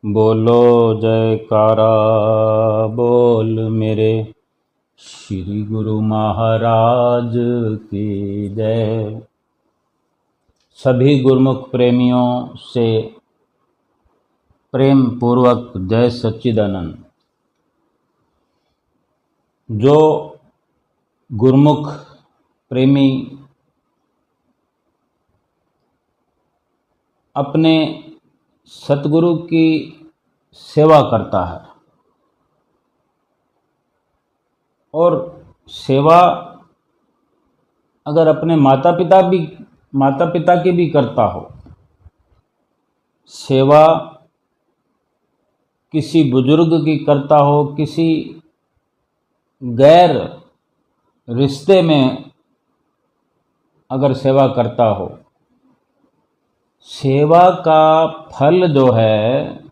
बोलो जयकारा बोल मेरे श्री गुरु महाराज की जय। सभी गुरुमुख प्रेमियों से प्रेम पूर्वक जय सच्चिदानंद। जो गुरुमुख प्रेमी अपने सतगुरु की सेवा करता है और सेवा अगर अपने माता पिता की भी करता हो, सेवा किसी बुजुर्ग की करता हो, किसी गैर रिश्ते में अगर सेवा करता हो, सेवा का फल जो है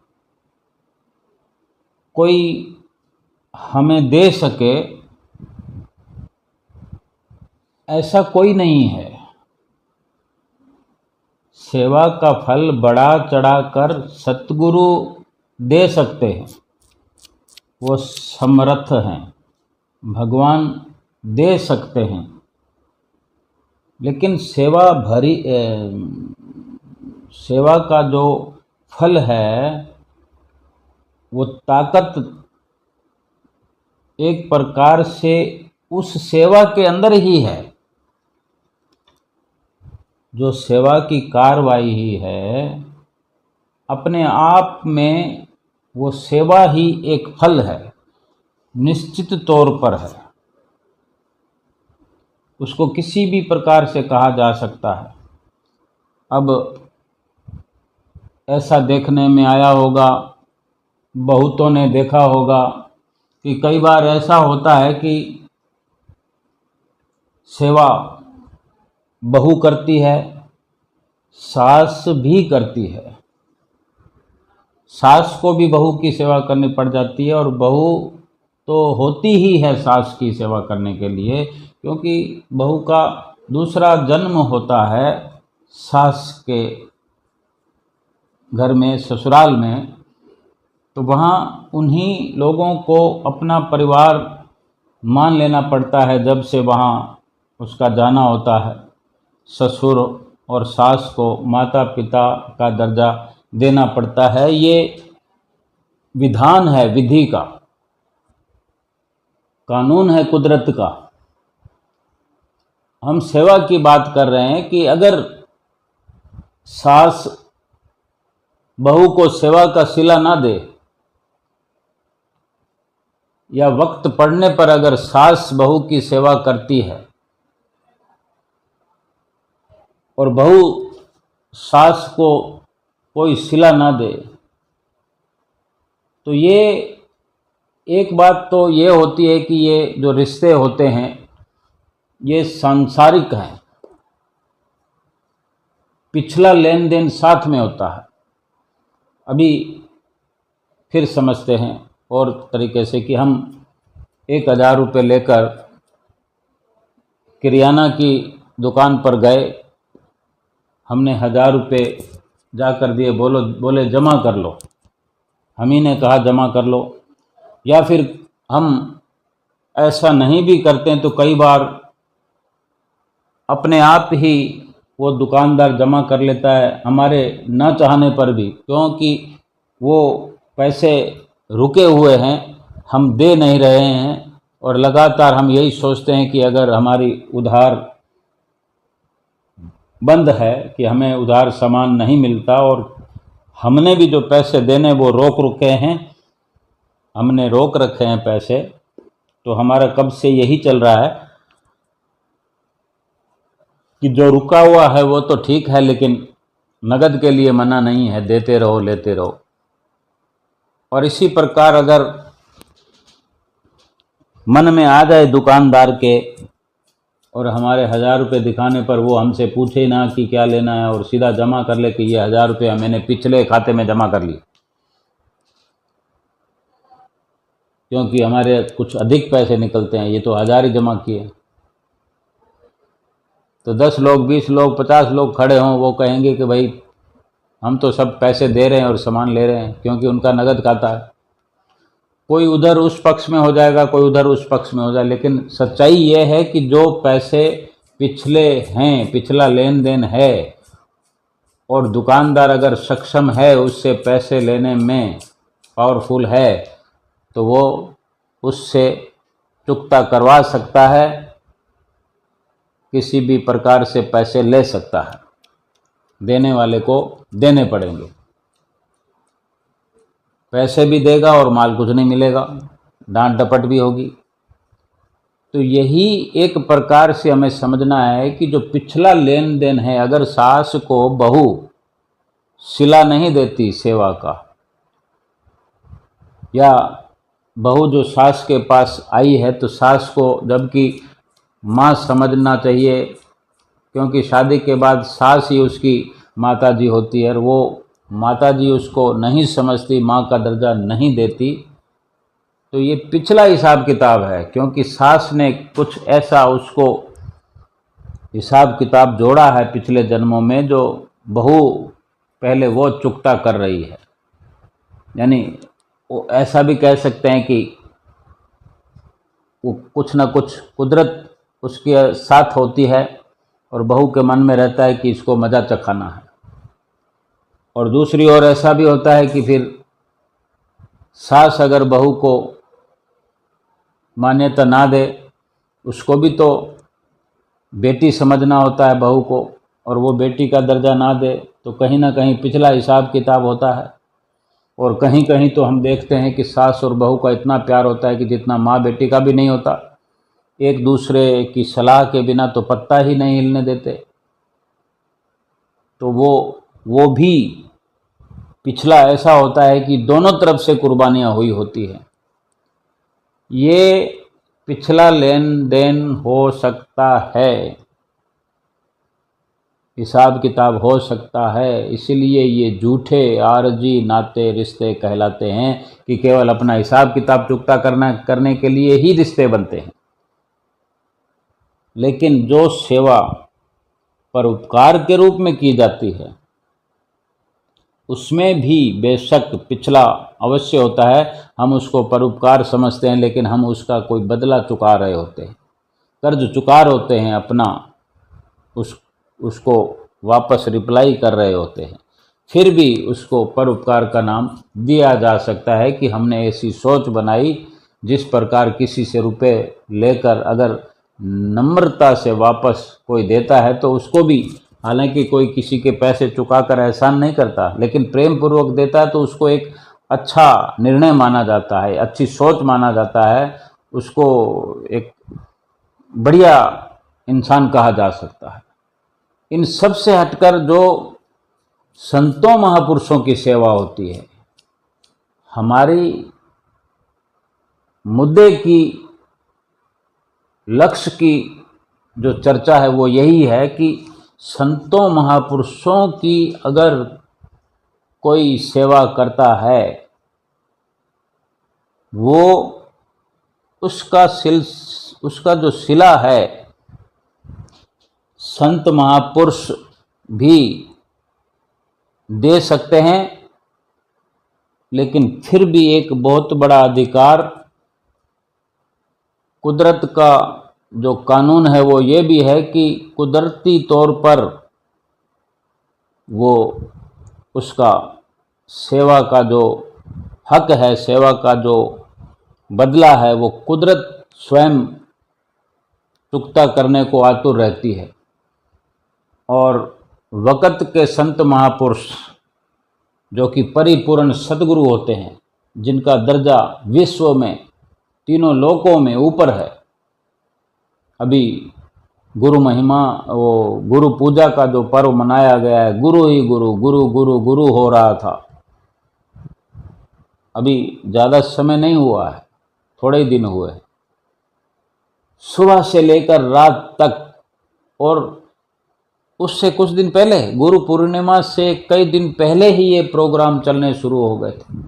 कोई हमें दे सके ऐसा कोई नहीं है। सेवा का फल बढ़ा चढ़ा कर सतगुरु दे सकते हैं, वो समर्थ हैं, भगवान दे सकते हैं। लेकिन सेवा का जो फल है वो ताकत एक प्रकार से उस सेवा के अंदर ही है। जो सेवा की कार्रवाई है अपने आप में वो सेवा ही एक फल है, निश्चित तौर पर है। उसको किसी भी प्रकार से कहा जा सकता है। अब ऐसा देखने में आया होगा, बहुतों ने देखा होगा कि कई बार ऐसा होता है कि सेवा बहू करती है, सास भी करती है। सास को भी बहू की सेवा करनी पड़ जाती है और बहू तो होती ही है सास की सेवा करने के लिए, क्योंकि बहू का दूसरा जन्म होता है सास के घर में, ससुराल में। तो वहाँ उन्हीं लोगों को अपना परिवार मान लेना पड़ता है जब से वहाँ उसका जाना होता है। ससुर और सास को माता पिता का दर्जा देना पड़ता है। ये विधान है, विधि का कानून है, कुदरत का। हम सेवा की बात कर रहे हैं कि अगर सास बहू को सेवा का सिला ना दे या वक्त पड़ने पर अगर सास बहू की सेवा करती है और बहू सास को कोई सिला ना दे, तो ये एक बात तो ये होती है कि ये जो रिश्ते होते हैं ये सांसारिक हैं, पिछला लेन देन साथ में होता है। अभी फिर समझते हैं और तरीके से कि हम 1000 रुपये लेकर किराना की दुकान पर गए, हमने 1000 रुपये जाकर दिए, बोले जमा कर लो, हम ही ने कहा जमा कर लो। या फिर हम ऐसा नहीं भी करते हैं तो कई बार अपने आप ही वो दुकानदार जमा कर लेता है, हमारे न चाहने पर भी, क्योंकि वो पैसे रुके हुए हैं, हम दे नहीं रहे हैं और लगातार हम यही सोचते हैं कि अगर हमारी उधार बंद है, कि हमें उधार सामान नहीं मिलता और हमने भी जो पैसे देने वो रुके हैं, हमने रोक रखे हैं पैसे, तो हमारा कब से यही चल रहा है कि जो रुका हुआ है वो तो ठीक है, लेकिन नगद के लिए मना नहीं है, देते रहो लेते रहो। और इसी प्रकार अगर मन में आ जाए दुकानदार के और हमारे 1000 रुपये दिखाने पर वो हमसे पूछे ना कि क्या लेना है और सीधा जमा कर ले कि ये 1000 रुपये मैंने पिछले खाते में जमा कर लिए, क्योंकि हमारे कुछ अधिक पैसे निकलते हैं, ये तो 1000 ही जमा किए। तो 10 लोग, 20 लोग, 50 लोग खड़े हों, वो कहेंगे कि भाई हम तो सब पैसे दे रहे हैं और सामान ले रहे हैं, क्योंकि उनका नगद खाता है। कोई उधर उस पक्ष में हो जाएगा, कोई उधर उस पक्ष में हो जाए, लेकिन सच्चाई ये है कि जो पैसे पिछले हैं, पिछला लेन देन है, और दुकानदार अगर सक्षम है उससे पैसे लेने में, पावरफुल है, तो वो उससे चुकता करवा सकता है, किसी भी प्रकार से पैसे ले सकता है, देने वाले को देने पड़ेंगे। पैसे भी देगा और माल कुछ नहीं मिलेगा, डांट डपट भी होगी। तो यही एक प्रकार से हमें समझना है कि जो पिछला लेन देन है, अगर सास को बहू सिला नहीं देती सेवा का, या बहू जो सास के पास आई है तो सास को जबकि माँ समझना चाहिए, क्योंकि शादी के बाद सास ही उसकी माताजी होती है, और वो माताजी उसको नहीं समझती, माँ का दर्जा नहीं देती, तो ये पिछला हिसाब किताब है, क्योंकि सास ने कुछ ऐसा उसको हिसाब किताब जोड़ा है पिछले जन्मों में, जो बहू पहले वो चुकता कर रही है। यानी वो ऐसा भी कह सकते हैं कि वो कुछ ना कुछ कुदरत उसके साथ होती है, और बहू के मन में रहता है कि इसको मज़ा चखाना है। और दूसरी ओर ऐसा भी होता है कि फिर सास अगर बहू को मान्यता ना दे, उसको भी तो बेटी समझना होता है बहू को, और वो बेटी का दर्जा ना दे, तो कहीं ना कहीं पिछला हिसाब किताब होता है। और कहीं कहीं तो हम देखते हैं कि सास और बहू का इतना प्यार होता है कि जितना माँ बेटी का भी नहीं होता। एक दूसरे की सलाह के बिना तो पत्ता ही नहीं हिलने देते। तो वो भी पिछला ऐसा होता है कि दोनों तरफ से कुर्बानियाँ हुई होती हैं। ये पिछला लेन देन हो सकता है, हिसाब किताब हो सकता है, इसलिए ये झूठे आरजी नाते रिश्ते कहलाते हैं कि केवल अपना हिसाब किताब चुकता करने के लिए ही रिश्ते बनते हैं। लेकिन जो सेवा परोपकार के रूप में की जाती है, उसमें भी बेशक पिछला अवश्य होता है, हम उसको परोपकार समझते हैं, लेकिन हम उसका कोई बदला चुका रहे होते हैं, कर्ज चुका होते हैं अपना, उसको वापस रिप्लाई कर रहे होते हैं। फिर भी उसको परोपकार का नाम दिया जा सकता है कि हमने ऐसी सोच बनाई, जिस प्रकार किसी से रुपए लेकर अगर नम्रता से वापस कोई देता है तो उसको भी, हालांकि कोई किसी के पैसे चुकाकर एहसान नहीं करता, लेकिन प्रेम पूर्वक देता है तो उसको एक अच्छा निर्णय माना जाता है, अच्छी सोच माना जाता है, उसको एक बढ़िया इंसान कहा जा सकता है। इन सब से हटकर जो संतों महापुरुषों की सेवा होती है, हमारी मुद्दे की, लक्ष्य की जो चर्चा है वो यही है कि संतों महापुरुषों की अगर कोई सेवा करता है, वो उसका जो सिला है, संत महापुरुष भी दे सकते हैं, लेकिन फिर भी एक बहुत बड़ा अधिकार कुदरत का जो कानून है वो ये भी है कि कुदरती तौर पर वो उसका सेवा का जो हक है, सेवा का जो बदला है, वो कुदरत स्वयं चुकता करने को आतुर रहती है। और वक़्त के संत महापुरुष जो कि परिपूर्ण सद्गुरु होते हैं, जिनका दर्जा विश्व में तीनों लोकों में ऊपर है। अभी गुरु महिमा, वो गुरु पूजा का जो पर्व मनाया गया है, गुरु ही गुरु गुरु गुरु गुरु हो रहा था, अभी ज़्यादा समय नहीं हुआ है, थोड़े ही दिन हुए, सुबह से लेकर रात तक। और उससे कुछ दिन पहले, गुरु पूर्णिमा से कई दिन पहले ही ये प्रोग्राम चलने शुरू हो गए थे।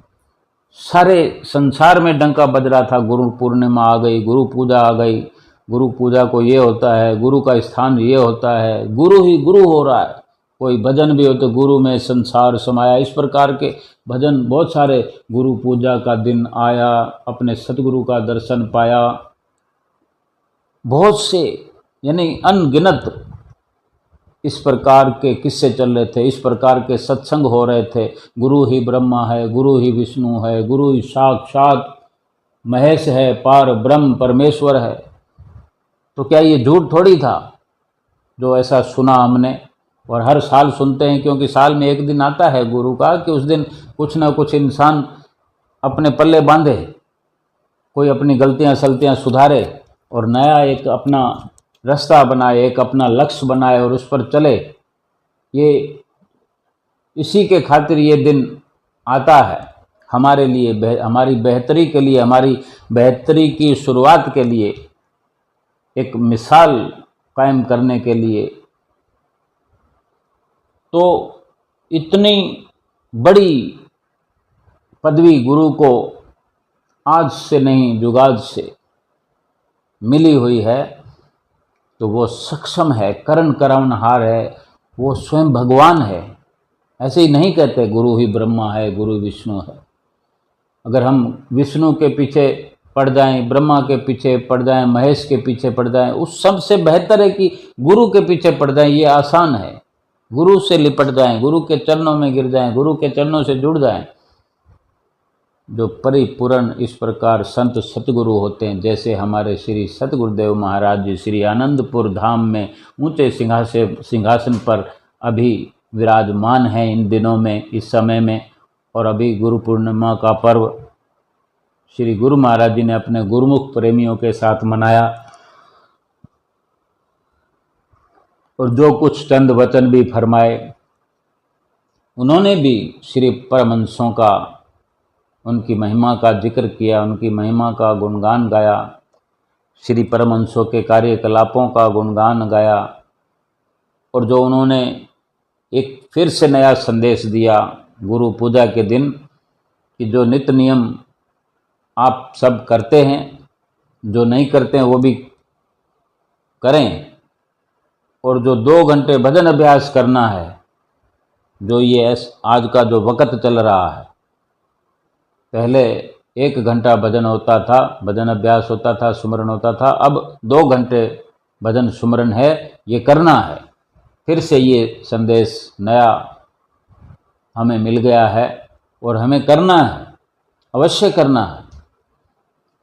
सारे संसार में डंका बज रहा था, गुरु पूर्णिमा आ गई, गुरु पूजा आ गई, गुरु पूजा को ये होता है, गुरु का स्थान ये होता है, गुरु ही गुरु हो रहा है। कोई भजन भी हो तो गुरु में संसार समाया, इस प्रकार के भजन बहुत सारे। गुरु पूजा का दिन आया, अपने सतगुरु का दर्शन पाया, बहुत से यानी अनगिनत इस प्रकार के किस्से चल रहे थे, इस प्रकार के सत्संग हो रहे थे। गुरु ही ब्रह्मा है, गुरु ही विष्णु है, गुरु ही साक्षात महेश है, पार ब्रह्म परमेश्वर है। तो क्या ये झूठ थोड़ी था जो ऐसा सुना हमने, और हर साल सुनते हैं, क्योंकि साल में एक दिन आता है गुरु का कि उस दिन कुछ ना कुछ इंसान अपने पल्ले बांधे, कोई अपनी गलतियां सलतियां सुधारे और नया एक अपना रास्ता बनाए, एक अपना लक्ष्य बनाए और उस पर चले। ये इसी के खातिर ये दिन आता है हमारे लिए, हमारी बेहतरी के लिए, हमारी बेहतरी की शुरुआत के लिए, एक मिसाल कायम करने के लिए। तो इतनी बड़ी पदवी गुरु को आज से नहीं जुगाद से मिली हुई है, तो वो सक्षम है, करण करावनहार है, वो स्वयं भगवान है। ऐसे ही नहीं कहते गुरु ही ब्रह्मा है, गुरु विष्णु है। अगर हम विष्णु के पीछे पड़ जाएं, ब्रह्मा के पीछे पड़ जाएं, महेश के पीछे पड़ जाएं, उस सबसे बेहतर है कि गुरु के पीछे पड़ जाएं। ये आसान है, गुरु से लिपट जाएं, गुरु के चरणों में गिर जाएं, गुरु के चरणों से जुड़ जाएं। जो परिपूर्ण इस प्रकार संत सतगुरु होते हैं, जैसे हमारे श्री सतगुरुदेव महाराज जी श्री आनंदपुर धाम में ऊंचे सिंहासन पर अभी विराजमान हैं इन दिनों में, इस समय में। और अभी गुरु पूर्णिमा का पर्व श्री गुरु महाराज जी ने अपने गुरुमुख प्रेमियों के साथ मनाया, और जो कुछ चंद वचन भी फरमाए, उन्होंने भी श्री परमहंसों का, उनकी महिमा का जिक्र किया, उनकी महिमा का गुणगान गाया, श्री परमहंसों के कार्यकलापों का गुणगान गाया। और जो उन्होंने एक फिर से नया संदेश दिया गुरु पूजा के दिन, कि जो नित्य नियम आप सब करते हैं, जो नहीं करते हैं वो भी करें, और जो 2 घंटे भजन अभ्यास करना है, जो ये आज का जो वक़्त चल रहा है, पहले 1 घंटा भजन होता था, भजन अभ्यास होता था, सुमरन होता था, अब 2 घंटे भजन सुमरन है, ये करना है। फिर से ये संदेश नया हमें मिल गया है और हमें करना है, अवश्य करना है।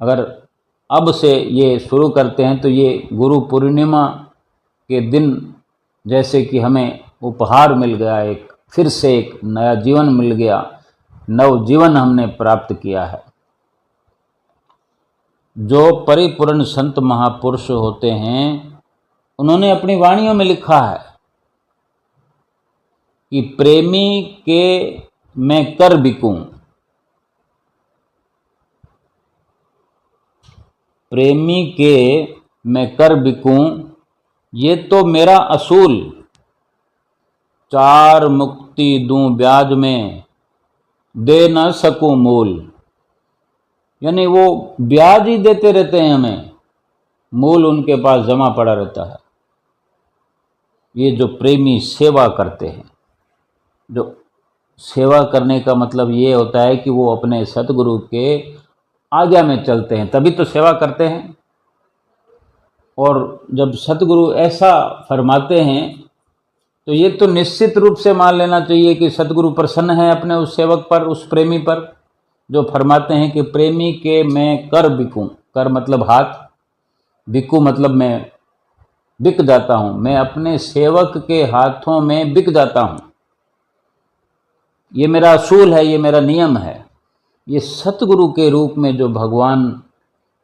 अगर अब से ये शुरू करते हैं तो ये गुरु पूर्णिमा के दिन जैसे कि हमें उपहार मिल गया, एक फिर से एक नया जीवन मिल गया, नव जीवन हमने प्राप्त किया है। जो परिपूर्ण संत महापुरुष होते हैं, उन्होंने अपनी वाणियों में लिखा है कि प्रेमी के मैं कर बिकूं, प्रेमी के मैं कर बिकूं, ये तो मेरा असूल, 4 मुक्ति दूं ब्याज में, दे न सकूं मूल। यानी वो ब्याज ही देते रहते हैं हमें, मूल उनके पास जमा पड़ा रहता है। ये जो प्रेमी सेवा करते हैं, जो सेवा करने का मतलब ये होता है कि वो अपने सतगुरु के आज्ञा में चलते हैं, तभी तो सेवा करते हैं। और जब सतगुरु ऐसा फरमाते हैं तो ये तो निश्चित रूप से मान लेना चाहिए कि सतगुरु प्रसन्न है अपने उस सेवक पर, उस प्रेमी पर, जो फरमाते हैं कि प्रेमी के मैं कर बिकूं। कर मतलब हाथ, बिकूं मतलब मैं बिक जाता हूं, मैं अपने सेवक के हाथों में बिक जाता हूं। ये मेरा असूल है, ये मेरा नियम है। ये सतगुरु के रूप में जो भगवान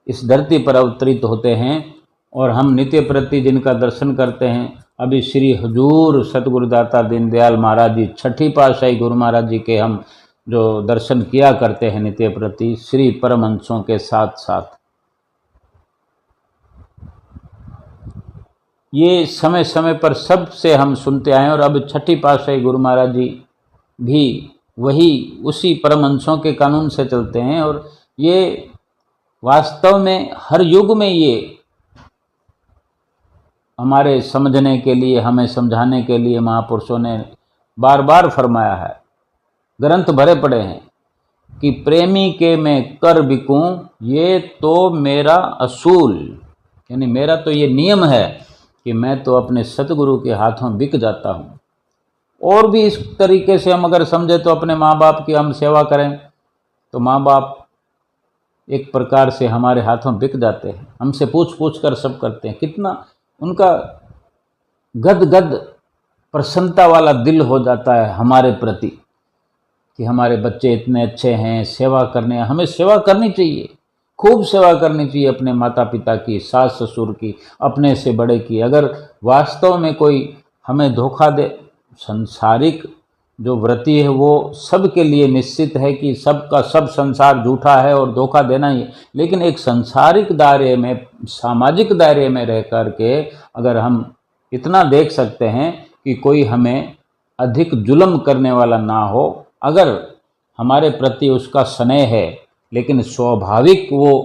इस धरती पर अवतरित होते हैं और हम नित्य प्रति जिनका दर्शन करते हैं, अभी श्री हजूर सतगुरुदाता दीनदयाल महाराज जी, 6ठी पातशाही गुरु महाराज जी के हम जो दर्शन किया करते हैं नित्य प्रति, श्री परमहंसों के साथ साथ, ये समय समय पर सबसे हम सुनते आए। और अब 6ठी पातशाही गुरु महाराज जी भी वही उसी परमहंसों के कानून से चलते हैं। और ये वास्तव में हर युग में ये हमारे समझने के लिए, हमें समझाने के लिए महापुरुषों ने बार बार फरमाया है, ग्रंथ भरे पड़े हैं कि प्रेमी के मैं कर बिकूं, ये तो मेरा असूल, यानी मेरा तो ये नियम है कि मैं तो अपने सतगुरु के हाथों बिक जाता हूँ। और भी इस तरीके से हम अगर समझे तो अपने माँ बाप की हम सेवा करें तो माँ बाप एक प्रकार से हमारे हाथों बिक जाते हैं, हमसे पूछ पूछ कर सब करते हैं। कितना उनका गद गद प्रसन्नता वाला दिल हो जाता है हमारे प्रति कि हमारे बच्चे इतने अच्छे हैं, सेवा करने, हमें सेवा करनी चाहिए, खूब सेवा करनी चाहिए अपने माता पिता की, सास ससुर की, अपने से बड़े की। अगर वास्तव में कोई हमें धोखा दे, संसारिक जो वृत्ति है वो सबके लिए निश्चित है कि सबका सब संसार झूठा है और धोखा देना ही है, लेकिन एक संसारिक दायरे में, सामाजिक दायरे में रह कर के अगर हम इतना देख सकते हैं कि कोई हमें अधिक जुल्म करने वाला ना हो, अगर हमारे प्रति उसका स्नेह है लेकिन स्वाभाविक वो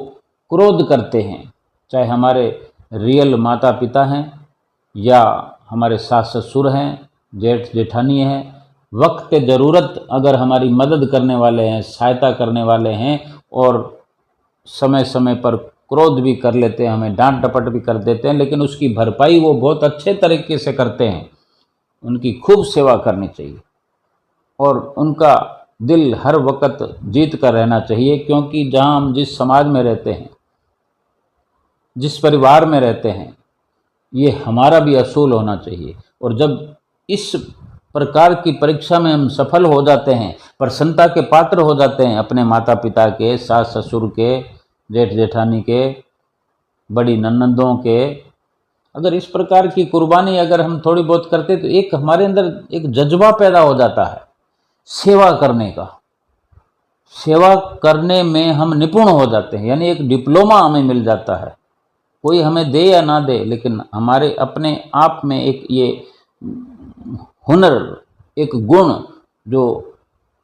क्रोध करते हैं, चाहे हमारे रियल माता पिता हैं या हमारे सास ससुर हैं, जेठ जेठानी हैं, वक्त ज़रूरत अगर हमारी मदद करने वाले हैं, सहायता करने वाले हैं और समय समय पर क्रोध भी कर लेते हैं, हमें डांट डपट भी कर देते हैं, लेकिन उसकी भरपाई वो बहुत अच्छे तरीके से करते हैं, उनकी खूब सेवा करनी चाहिए और उनका दिल हर वक्त जीत कर रहना चाहिए। क्योंकि जहाँ हम जिस समाज में रहते हैं, जिस परिवार में रहते हैं, ये हमारा भी असूल होना चाहिए। और जब इस प्रकार की परीक्षा में हम सफल हो जाते हैं, प्रसन्नता के पात्र हो जाते हैं अपने माता पिता के, सास ससुर के, जेठ जेठानी के, बड़ी ननंदों के, अगर इस प्रकार की कुर्बानी अगर हम थोड़ी बहुत करते तो एक हमारे अंदर एक जज्बा पैदा हो जाता है सेवा करने का। सेवा करने में हम निपुण हो जाते हैं, यानी एक डिप्लोमा हमें मिल जाता है, कोई हमें दे या ना दे, लेकिन हमारे अपने आप में एक ये हुनर, एक गुण जो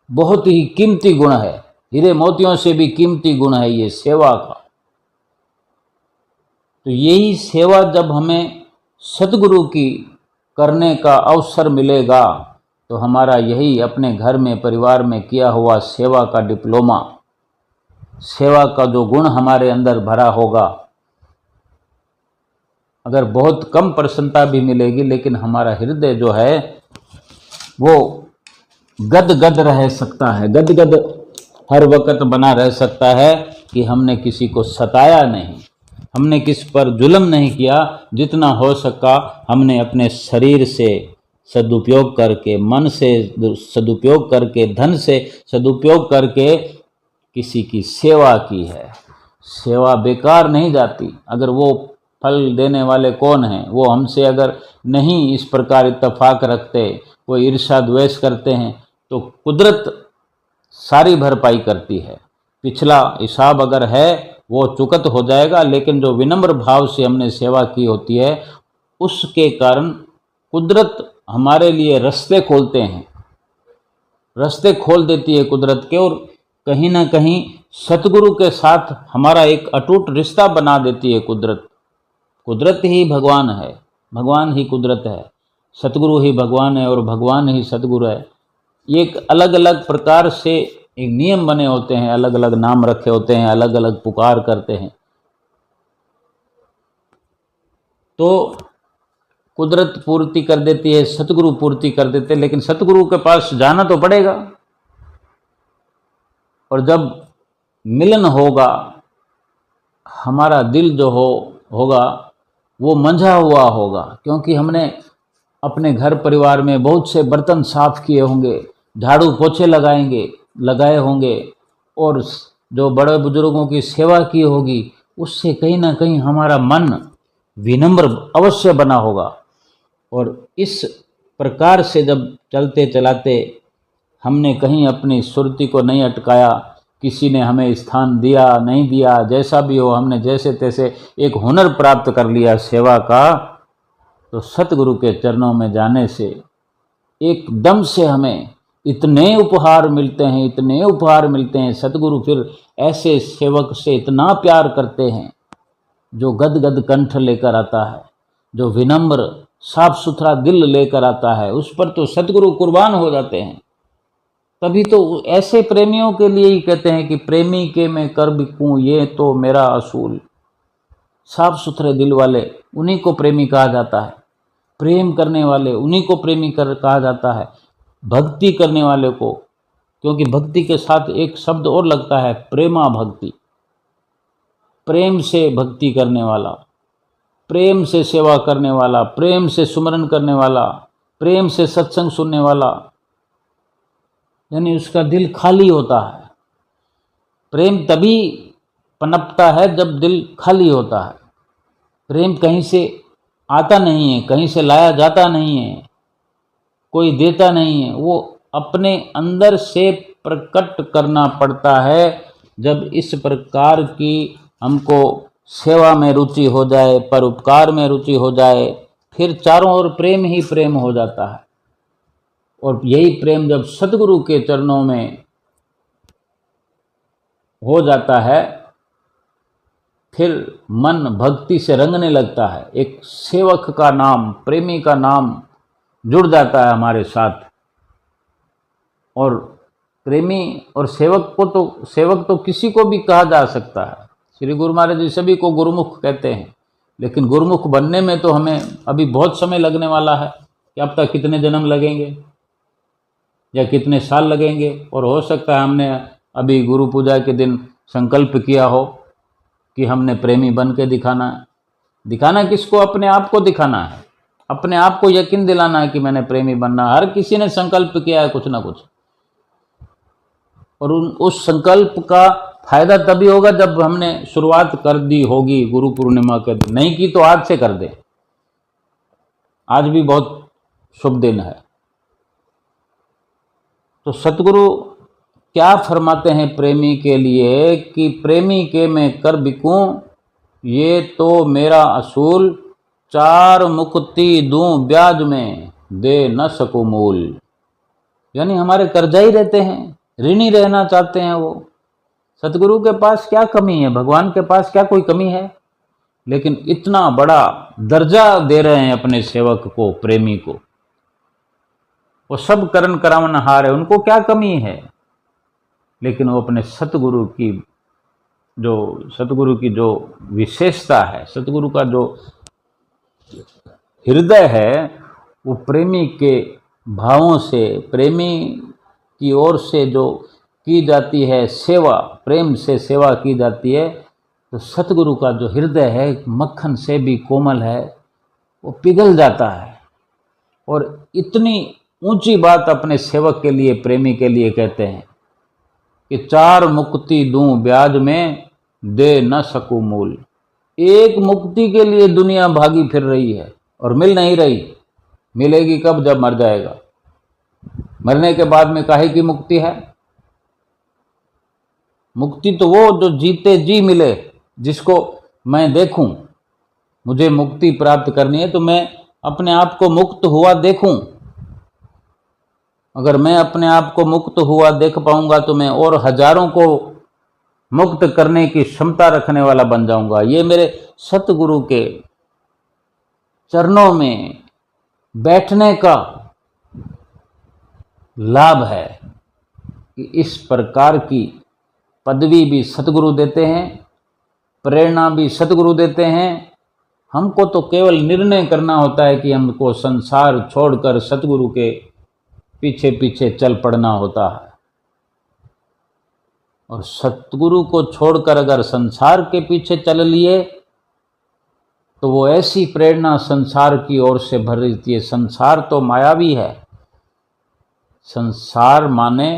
बहुत ही कीमती गुण है, हीरे मोतियों से भी कीमती गुण है ये सेवा का। तो यही सेवा जब हमें सतगुरु की करने का अवसर मिलेगा तो हमारा यही अपने घर में, परिवार में किया हुआ सेवा का डिप्लोमा, सेवा का जो गुण हमारे अंदर भरा होगा, अगर बहुत कम प्रसन्नता भी मिलेगी लेकिन हमारा हृदय जो है वो गद गद रह सकता है, गद गद हर वक्त बना रह सकता है कि हमने किसी को सताया नहीं, हमने किस पर जुल्म नहीं किया, जितना हो सका हमने अपने शरीर से सदुपयोग करके, मन से सदुपयोग करके, धन से सदुपयोग करके किसी की सेवा की है। सेवा बेकार नहीं जाती। अगर वो फल देने वाले कौन हैं, वो हमसे अगर नहीं इस प्रकार इत्तेफाक रखते, कोई ईर्ष्या द्वेष करते हैं, तो कुदरत सारी भरपाई करती है। पिछला हिसाब अगर है वो चुकत हो जाएगा, लेकिन जो विनम्र भाव से हमने सेवा की होती है उसके कारण कुदरत हमारे लिए रास्ते खोलते हैं, रास्ते खोल देती है कुदरत के, और कहीं ना कहीं सतगुरु के साथ हमारा एक अटूट रिश्ता बना देती है कुदरत। कुदरत ही भगवान है, भगवान ही कुदरत है, सतगुरु ही भगवान है और भगवान ही सतगुरु है। ये एक अलग अलग प्रकार से एक नियम बने होते हैं, अलग अलग नाम रखे होते हैं, अलग अलग पुकार करते हैं। तो कुदरत पूर्ति कर देती है, सतगुरु पूर्ति कर देते हैं, लेकिन सतगुरु के पास जाना तो पड़ेगा। और जब मिलन होगा, हमारा दिल जो होगा वो मंझा हुआ होगा, क्योंकि हमने अपने घर परिवार में बहुत से बर्तन साफ किए होंगे, झाड़ू पोछे लगाए होंगे और जो बड़े बुजुर्गों की सेवा की होगी, उससे कहीं ना कहीं हमारा मन विनम्र अवश्य बना होगा। और इस प्रकार से जब चलते चलाते हमने कहीं अपनी सुरती को नहीं अटकाया, किसी ने हमें स्थान दिया नहीं दिया, जैसा भी हो, हमने जैसे तैसे एक हुनर प्राप्त कर लिया सेवा का, तो सतगुरु के चरणों में जाने से एकदम से हमें इतने उपहार मिलते हैं, इतने उपहार मिलते हैं। सतगुरु फिर ऐसे सेवक से इतना प्यार करते हैं जो गद गद कंठ लेकर आता है, जो विनम्र साफ सुथरा दिल लेकर आता है, उस पर तो सतगुरु कुर्बान हो जाते हैं। तभी तो ऐसे प्रेमियों के लिए ही कहते हैं कि प्रेमी के मैं कर बिकूं ये तो मेरा असूल। साफ सुथरे दिल वाले उन्हीं को प्रेमी कहा जाता है, प्रेम करने वाले उन्हीं को प्रेमी कहा जाता है, भक्ति करने वाले को। क्योंकि भक्ति के साथ एक शब्द और लगता है, प्रेमा भक्ति। प्रेम से भक्ति करने वाला, प्रेम से सेवा करने वाला, प्रेम से सुमरन करने वाला, प्रेम से सत्संग सुनने वाला, यानी उसका दिल खाली होता है। प्रेम तभी पनपता है जब दिल खाली होता है। प्रेम कहीं से आता नहीं है, कहीं से लाया जाता नहीं है, कोई देता नहीं है, वो अपने अंदर से प्रकट करना पड़ता है। जब इस प्रकार की हमको सेवा में रुचि हो जाए, परोपकार में रुचि हो जाए, फिर चारों ओर प्रेम ही प्रेम हो जाता है। और यही प्रेम जब सतगुरु के चरणों में हो जाता है, फिर मन भक्ति से रंगने लगता है। एक सेवक का नाम, प्रेमी का नाम जुड़ जाता है हमारे साथ। और प्रेमी और सेवक तो किसी को भी कहा जा सकता है। श्री गुरु महाराज जी सभी को गुरुमुख कहते हैं, लेकिन गुरुमुख बनने में तो हमें अभी बहुत समय लगने वाला है। क्या पता कितने जन्म लगेंगे या कितने साल लगेंगे। और हो सकता है हमने अभी गुरु पूजा के दिन संकल्प किया हो कि हमने प्रेमी बन के दिखाना है। दिखाना किसको? अपने आप को दिखाना है, अपने आप को यकीन दिलाना है कि मैंने प्रेमी बनना है। हर किसी ने संकल्प किया है कुछ ना कुछ, और उस संकल्प का फायदा तभी होगा जब हमने शुरुआत कर दी होगी गुरु पूर्णिमा के दिन। नहीं की तो आज से कर दे, आज भी बहुत शुभ दिन है। तो सतगुरु क्या फरमाते हैं प्रेमी के लिए कि प्रेमी के मैं कर बिकूं ये तो मेरा असूल, चार मुक्ति दूं ब्याज में दे न सकूं मूल। यानी हमारे कर्जा ही रहते हैं, ऋणी रहना चाहते हैं वो। सतगुरु के पास क्या कमी है, भगवान के पास क्या कोई कमी है? लेकिन इतना बड़ा दर्जा दे रहे हैं अपने सेवक को, प्रेमी को। वो सब करण करावनहार है, उनको क्या कमी है? लेकिन वो अपने सतगुरु की जो विशेषता है, सतगुरु का जो हृदय है, वो प्रेमी के भावों से, प्रेमी की ओर से जो की जाती है सेवा, प्रेम से सेवा की जाती है, तो सतगुरु का जो हृदय है मक्खन से भी कोमल है, वो पिघल जाता है। और इतनी ऊंची बात अपने सेवक के लिए, प्रेमी के लिए कहते हैं कि चार मुक्ति दूं ब्याज में दे न सकूं मूल। एक मुक्ति के लिए दुनिया भागी फिर रही है और मिल नहीं रही। मिलेगी कब? जब मर जाएगा। मरने के बाद में काहे की मुक्ति है? मुक्ति तो वो जो जीते जी मिले, जिसको मैं देखूं। मुझे मुक्ति प्राप्त करनी है तो मैं अपने आप को मुक्त हुआ देखूं। अगर मैं अपने आप को मुक्त हुआ देख पाऊंगा तो मैं और हजारों को मुक्त करने की क्षमता रखने वाला बन जाऊंगा। ये मेरे सतगुरु के चरणों में बैठने का लाभ है कि इस प्रकार की पदवी भी सतगुरु देते हैं, प्रेरणा भी सतगुरु देते हैं। हमको तो केवल निर्णय करना होता है कि हमको संसार छोड़कर सतगुरु के पीछे पीछे चल पड़ना होता है। और सतगुरु को छोड़कर अगर संसार के पीछे चल लिए तो वो ऐसी प्रेरणा संसार की ओर से भर रहती है। संसार तो मायावी है, संसार माने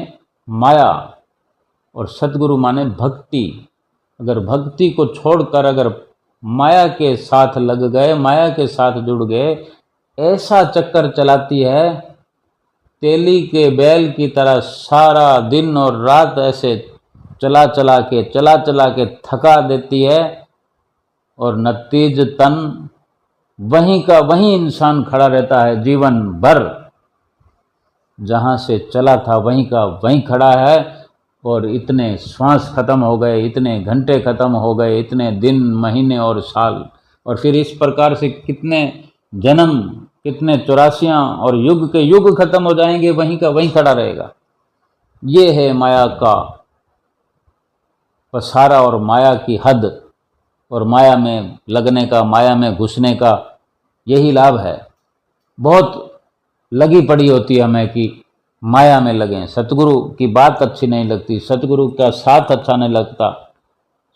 माया और सतगुरु माने भक्ति। अगर भक्ति को छोड़कर अगर माया के साथ लग गए, माया के साथ जुड़ गए, ऐसा चक्कर चलाती है तेली के बैल की तरह। सारा दिन और रात ऐसे चला चला के थका देती है और नतीज तन वहीं का वहीं इंसान खड़ा रहता है जीवन भर। जहाँ से चला था वहीं का वहीं खड़ा है और इतने श्वास खत्म हो गए, इतने घंटे खत्म हो गए, इतने दिन, महीने और साल और फिर इस प्रकार से कितने जन्म, कितने 84 और युग के युग खत्म हो जाएंगे, वहीं का वहीं खड़ा रहेगा। ये है माया का पसारा और माया की हद, और माया में लगने का, माया में घुसने का यही लाभ है। बहुत लगी पड़ी होती है हमें कि माया में लगें, सतगुरु की बात अच्छी नहीं लगती, सतगुरु का साथ अच्छा नहीं लगता,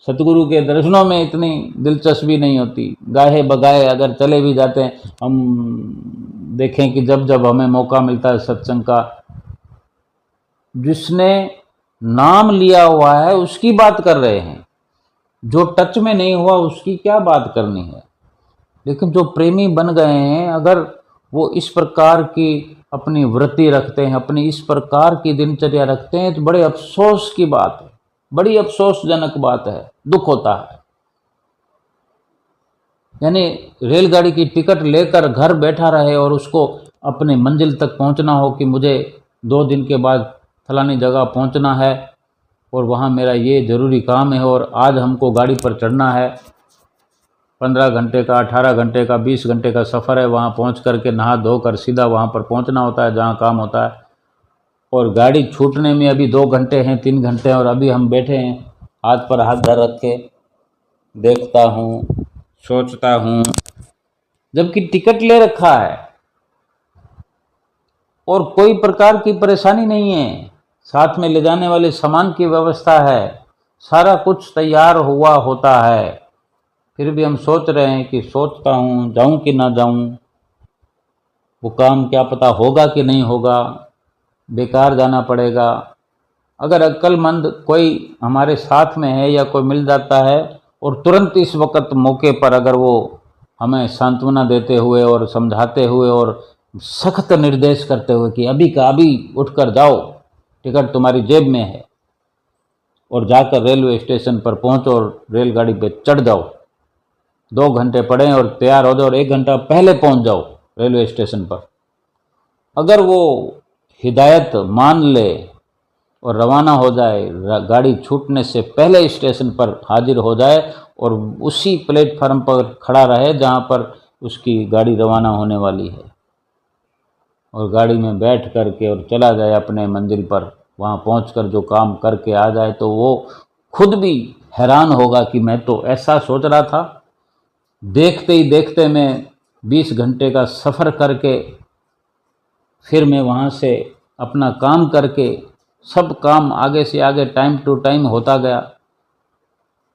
सतगुरु के दर्शनों में इतनी दिलचस्पी नहीं होती। गाहे बगाए अगर चले भी जाते हैं, हम देखें कि जब जब हमें मौका मिलता है सत्संग का, जिसने नाम लिया हुआ है उसकी बात कर रहे हैं, जो टच में नहीं हुआ उसकी क्या बात करनी है। लेकिन जो प्रेमी बन गए हैं, अगर वो इस प्रकार की अपनी वृत्ति रखते हैं, अपनी इस प्रकार की दिनचर्या रखते हैं, तो बड़े अफसोस की बात है, बड़ी अफसोसजनक बात है, दुख होता है। यानी रेलगाड़ी की टिकट लेकर घर बैठा रहे और उसको अपने मंजिल तक पहुंचना हो कि मुझे 2 दिन के बाद फलानी जगह पहुंचना है और वहां मेरा ये ज़रूरी काम है और आज हमको गाड़ी पर चढ़ना है, 15 घंटे का, 18 घंटे का, 20 घंटे का सफ़र है, वहाँ पहुँच करके नहा धोकर सीधा वहाँ पर पहुँचना होता है जहाँ काम होता है, और गाड़ी छूटने में अभी 2 घंटे हैं, 3 घंटे हैं, और अभी हम बैठे हैं हाथ पर हाथ धर रखे, देखता हूँ, सोचता हूँ, जबकि टिकट ले रखा है और कोई प्रकार की परेशानी नहीं है, साथ में ले जाने वाले सामान की व्यवस्था है, सारा कुछ तैयार हुआ होता है, फिर भी हम सोच रहे हैं कि सोचता हूँ जाऊँ कि ना जाऊँ, वो काम क्या पता होगा कि नहीं होगा, बेकार जाना पड़ेगा। अगर अक्लमंद कोई हमारे साथ में है या कोई मिल जाता है और तुरंत इस वक्त मौके पर अगर वो हमें सांत्वना देते हुए और समझाते हुए और सख्त निर्देश करते हुए कि अभी का अभी उठकर जाओ, टिकट तुम्हारी जेब में है, और जाकर रेलवे स्टेशन पर पहुंचो और रेलगाड़ी पे चढ़ जाओ, 2 घंटे पड़े और तैयार हो जाओ और 1 घंटा पहले पहुंच जाओ रेलवे स्टेशन पर। अगर वो हिदायत मान ले और रवाना हो जाए, गाड़ी छूटने से पहले स्टेशन पर हाजिर हो जाए और उसी प्लेटफार्म पर खड़ा रहे जहां पर उसकी गाड़ी रवाना होने वाली है, और गाड़ी में बैठ करके और चला जाए अपने मंजिल पर, वहां पहुंचकर जो काम करके आ जाए, तो वो खुद भी हैरान होगा कि मैं तो ऐसा सोच रहा था। देखते ही देखते मैं 20 घंटे का सफ़र करके फिर मैं वहाँ से अपना काम करके, सब काम आगे से आगे टाइम टू टाइम होता गया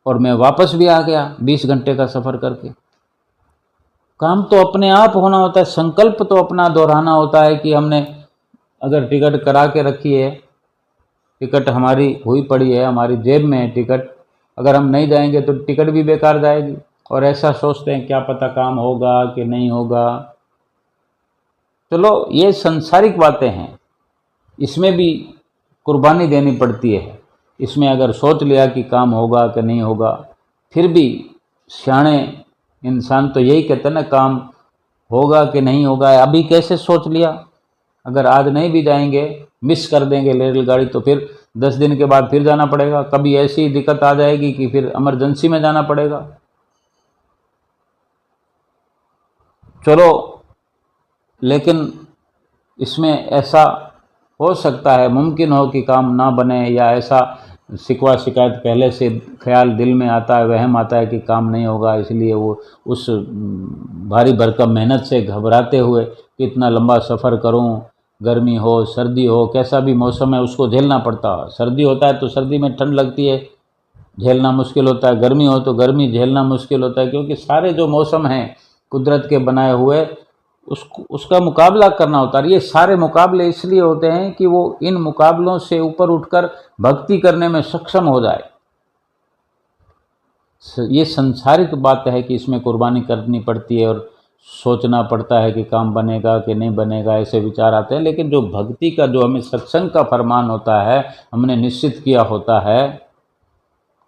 और मैं वापस भी आ गया 20 घंटे का सफ़र करके। काम तो अपने आप होना होता है, संकल्प तो अपना दोहराना होता है कि हमने अगर टिकट करा के रखी है, टिकट हमारी हुई पड़ी है, हमारी जेब में है टिकट, अगर हम नहीं जाएंगे तो टिकट भी बेकार जाएगी, और ऐसा सोचते हैं क्या पता काम होगा कि नहीं होगा। चलो ये सांसारिक बातें हैं, इसमें भी कुर्बानी देनी पड़ती है। इसमें अगर सोच लिया कि काम होगा कि नहीं होगा, फिर भी सियाणे इंसान तो यही कहते हैं ना, काम होगा कि नहीं होगा, अभी कैसे सोच लिया, अगर आज नहीं भी जाएंगे, मिस कर देंगे रेलगाड़ी, तो फिर 10 दिन के बाद फिर जाना पड़ेगा, कभी ऐसी दिक्कत आ जाएगी कि फिर इमरजेंसी में जाना पड़ेगा। चलो, लेकिन इसमें ऐसा हो सकता है, मुमकिन हो कि काम ना बने, या ऐसा शिकवा शिकायत पहले से ख्याल दिल में आता है, वहम आता है कि काम नहीं होगा, इसलिए वो उस भारी भरकम मेहनत से घबराते हुए कि इतना लंबा सफ़र करूं, गर्मी हो सर्दी हो, कैसा भी मौसम है उसको झेलना पड़ता है। सर्दी होता है तो सर्दी में ठंड लगती है, झेलना मुश्किल होता है, गर्मी हो तो गर्मी झेलना मुश्किल होता है, क्योंकि सारे जो मौसम हैं कुदरत के बनाए हुए, उसका मुकाबला करना होता है। ये सारे मुकाबले इसलिए होते हैं कि वो इन मुकाबलों से ऊपर उठकर भक्ति करने में सक्षम हो जाए। ये संसारिक बात है कि इसमें कुर्बानी करनी पड़ती है और सोचना पड़ता है कि काम बनेगा कि नहीं बनेगा, ऐसे विचार आते हैं। लेकिन जो भक्ति का, जो हमें सत्संग का फरमान होता है, हमने निश्चित किया होता है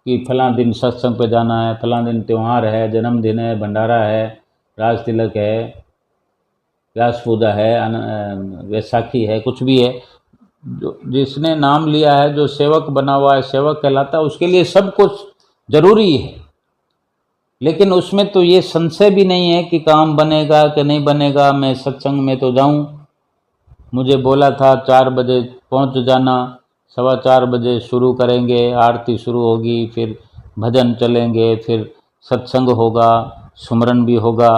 कि फलां दिन सत्संग पे जाना है, फलां दिन त्यौहार है, जन्मदिन है, भंडारा है, राज तिलक है, व्यास पूजा है, वैसाखी है, कुछ भी है, जो जिसने नाम लिया है, जो सेवक बना हुआ है, सेवक कहलाता है, उसके लिए सब कुछ जरूरी है। लेकिन उसमें तो ये संशय भी नहीं है कि काम बनेगा कि नहीं बनेगा। मैं सत्संग में तो जाऊं, मुझे बोला था 4 बजे पहुंच जाना, 4:15 बजे शुरू करेंगे, आरती शुरू होगी, फिर भजन चलेंगे, फिर सत्संग होगा, सुमरन भी होगा।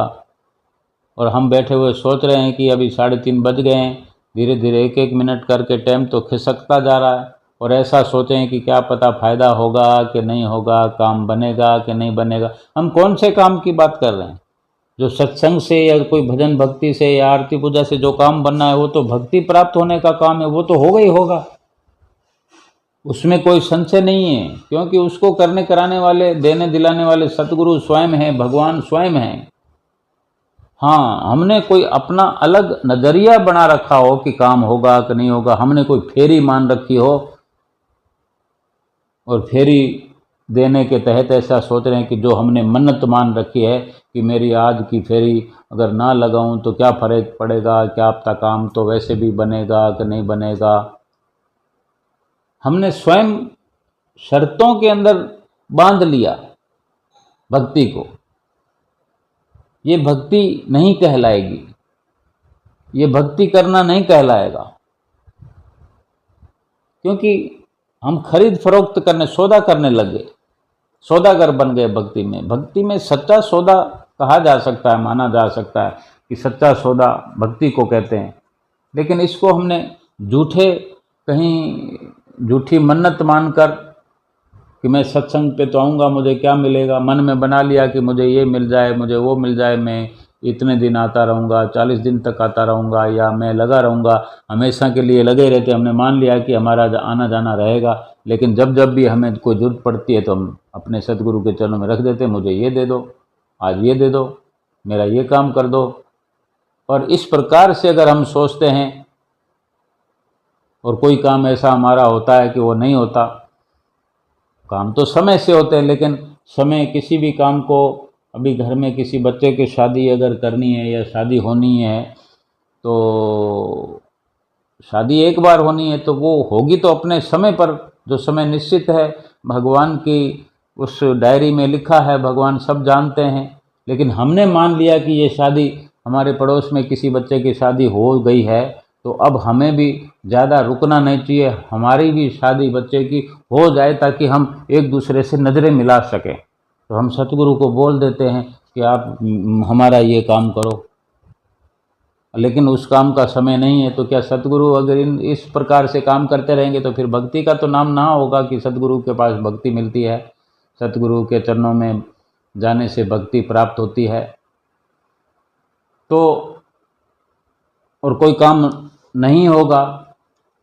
और हम बैठे हुए सोच रहे हैं कि अभी 3:30 बज गए हैं, धीरे धीरे 1-1 मिनट करके टाइम तो खिसकता जा रहा है। और ऐसा सोचें कि क्या पता फ़ायदा होगा कि नहीं होगा, काम बनेगा कि नहीं बनेगा। हम कौन से काम की बात कर रहे हैं? जो सत्संग से या कोई भजन भक्ति से या आरती पूजा से जो काम बनना है वो तो भक्ति प्राप्त होने का काम है, वो तो होगा ही होगा, उसमें कोई संशय नहीं है। क्योंकि उसको करने कराने वाले, देने दिलाने वाले सतगुरु स्वयं हैं, भगवान स्वयं हैं। हाँ, हमने कोई अपना अलग नज़रिया बना रखा हो कि काम होगा कि नहीं होगा, हमने कोई फेरी मान रखी हो और फेरी देने के तहत ऐसा सोच रहे हैं कि जो हमने मन्नत मान रखी है कि मेरी आज की फेरी अगर ना लगाऊं तो क्या फर्क पड़ेगा, क्या पता काम तो वैसे भी बनेगा कि नहीं बनेगा। हमने स्वयं शर्तों के अंदर बांध लिया भक्ति को। ये भक्ति नहीं कहलाएगी, ये भक्ति करना नहीं कहलाएगा, क्योंकि हम खरीद फरोख्त करने, सौदा करने लग गए, सौदागर बन गए भक्ति में। भक्ति में सच्चा सौदा कहा जा सकता है, माना जा सकता है कि सच्चा सौदा भक्ति को कहते हैं। लेकिन इसको हमने कहीं झूठी मन्नत मानकर कि मैं सत्संग पे तो आऊँगा, मुझे क्या मिलेगा, मन में बना लिया कि मुझे ये मिल जाए, मुझे वो मिल जाए, मैं इतने दिन आता रहूँगा, 40 दिन तक आता रहूँगा, या मैं लगा रहूँगा, हमेशा के लिए लगे रहते। हमने मान लिया कि हमारा आना जाना रहेगा। लेकिन जब जब भी हमें कोई ज़रूरत पड़ती है तो हम अपने सतगुरु के चरणों में रख देते, मुझे ये दे दो, आज ये दे दो, मेरा ये काम कर दो। और इस प्रकार से अगर हम सोचते हैं और कोई काम ऐसा हमारा होता है कि वो नहीं होता, काम तो समय से होते हैं, लेकिन समय किसी भी काम को, अभी घर में किसी बच्चे की शादी अगर करनी है या शादी होनी है तो शादी एक बार होनी है तो वो होगी तो अपने समय पर, जो समय निश्चित है, भगवान की उस डायरी में लिखा है, भगवान सब जानते हैं। लेकिन हमने मान लिया कि ये शादी, हमारे पड़ोस में किसी बच्चे की शादी हो गई है तो अब हमें भी ज़्यादा रुकना नहीं चाहिए, हमारी भी शादी बच्चे की हो जाए ताकि हम एक दूसरे से नज़रें मिला सकें। तो हम सतगुरु को बोल देते हैं कि आप हमारा ये काम करो, लेकिन उस काम का समय नहीं है। तो क्या सतगुरु अगर इस प्रकार से काम करते रहेंगे तो फिर भक्ति का तो नाम ना होगा कि सतगुरु के पास भक्ति मिलती है, सतगुरु के चरणों में जाने से भक्ति प्राप्त होती है। तो और कोई काम नहीं होगा,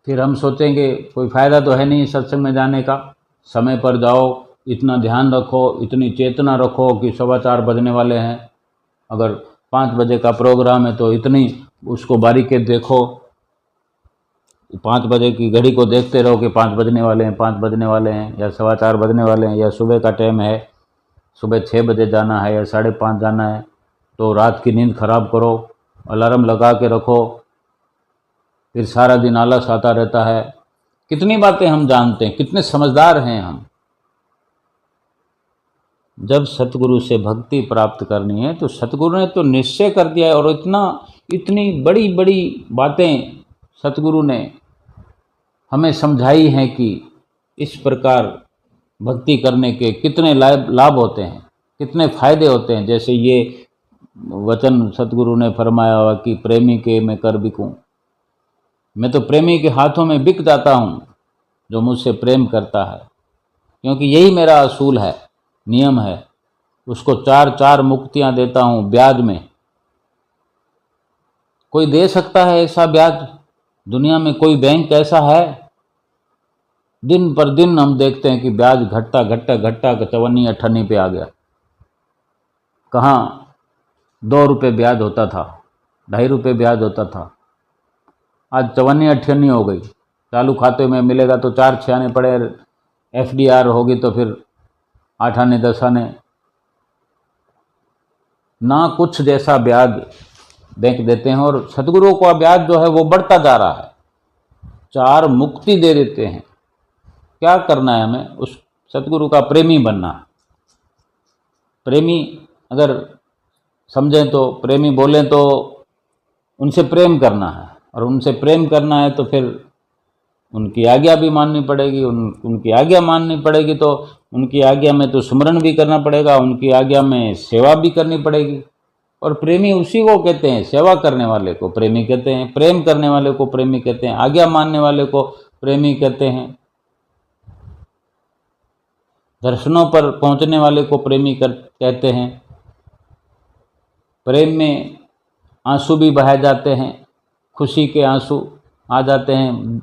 फिर हम सोचेंगे कोई फ़ायदा तो है नहीं सत्संग में जाने का। समय पर जाओ, इतना ध्यान रखो, इतनी चेतना रखो कि 4:15 बजने वाले हैं। अगर 5 बजे का प्रोग्राम है तो इतनी उसको बारीकी देखो, 5 बजे की घड़ी को देखते रहो कि 5 बजने वाले हैं, 5 बजने वाले हैं, या 4:15 बजने वाले हैं, या सुबह का टाइम है, सुबह 6 बजे जाना है या 5:30 जाना है। तो रात की नींद खराब करो, अलार्म लगा के रखो, फिर सारा दिन आलस आता रहता है। कितनी बातें हम जानते हैं, कितने समझदार हैं हम। जब सतगुरु से भक्ति प्राप्त करनी है तो सतगुरु ने तो निश्चय कर दिया है, और इतनी बड़ी बड़ी बातें सतगुरु ने हमें समझाई हैं कि इस प्रकार भक्ति करने के कितने लाभ होते हैं, कितने फायदे होते हैं। जैसे ये वचन सतगुरु ने फरमाया हुआ कि प्रेमी के मैं कर बिकूं, मैं तो प्रेमी के हाथों में बिक जाता हूँ जो मुझसे प्रेम करता है, क्योंकि यही मेरा असूल है, नियम है। उसको 4 मुक्तियाँ देता हूँ ब्याज में। कोई दे सकता है ऐसा ब्याज? दुनिया में कोई बैंक ऐसा है? दिन पर दिन हम देखते हैं कि ब्याज घटता घटता घटता 54-58 पे आ गया। कहाँ 2 रुपये ब्याज होता था, 2.5 रुपये ब्याज होता था, आज 54-58 हो गई। चालू खाते में मिलेगा तो 4 6 आने पड़े, FDR होगी तो फिर 8 आने 10 आने, ना कुछ जैसा ब्याज बैंक देते हैं। और सतगुरुओं का ब्याज जो है वो बढ़ता जा रहा है, 4 मुक्ति दे देते हैं। क्या करना है हमें? उस सतगुरु का प्रेमी बनना है। प्रेमी अगर समझें तो, प्रेमी बोलें तो उनसे प्रेम करना है, और उनसे प्रेम करना है तो फिर उनकी आज्ञा भी माननी पड़ेगी। उनकी आज्ञा माननी पड़ेगी तो उनकी आज्ञा में तो सुमरन भी करना पड़ेगा, उनकी आज्ञा में सेवा भी करनी पड़ेगी। और प्रेमी उसी को कहते हैं, सेवा करने वाले को प्रेमी कहते हैं, प्रेम करने वाले को प्रेमी कहते हैं, आज्ञा मानने वाले को प्रेमी कहते हैं, दर्शनों पर पहुंचने वाले को प्रेमी कहते हैं। प्रेम में आंसू भी बहाए जाते हैं, खुशी के आंसू आ जाते हैं,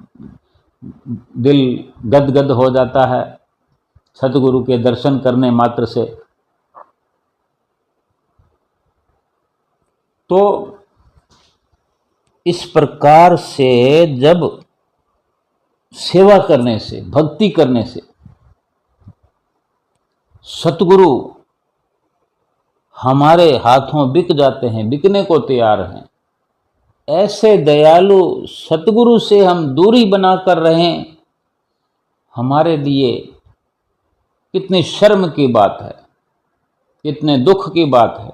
दिल गदगद हो जाता है सतगुरु के दर्शन करने मात्र से। तो इस प्रकार से जब सेवा करने से, भक्ति करने से सतगुरु हमारे हाथों बिक जाते हैं, बिकने को तैयार हैं, ऐसे दयालु सतगुरु से हम दूरी बनाकर रहें, हमारे लिए कितनी शर्म की बात है, कितने दुख की बात है।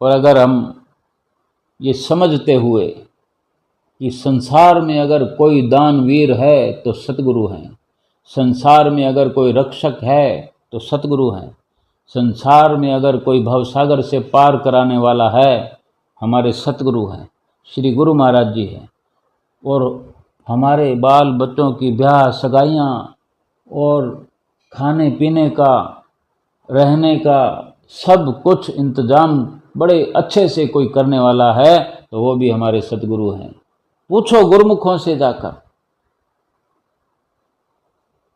और अगर हम ये समझते हुए कि संसार में अगर कोई दानवीर है तो सतगुरु हैं, संसार में अगर कोई रक्षक है तो सतगुरु हैं, संसार में अगर कोई भवसागर से पार कराने वाला है, हमारे सतगुरु हैं, श्री गुरु महाराज जी हैं। और हमारे बाल बच्चों की ब्याह सगाइयाँ और खाने पीने का, रहने का सब कुछ इंतजाम बड़े अच्छे से कोई करने वाला है तो वो भी हमारे सतगुरु हैं। पूछो गुरुमुखों से जाकर।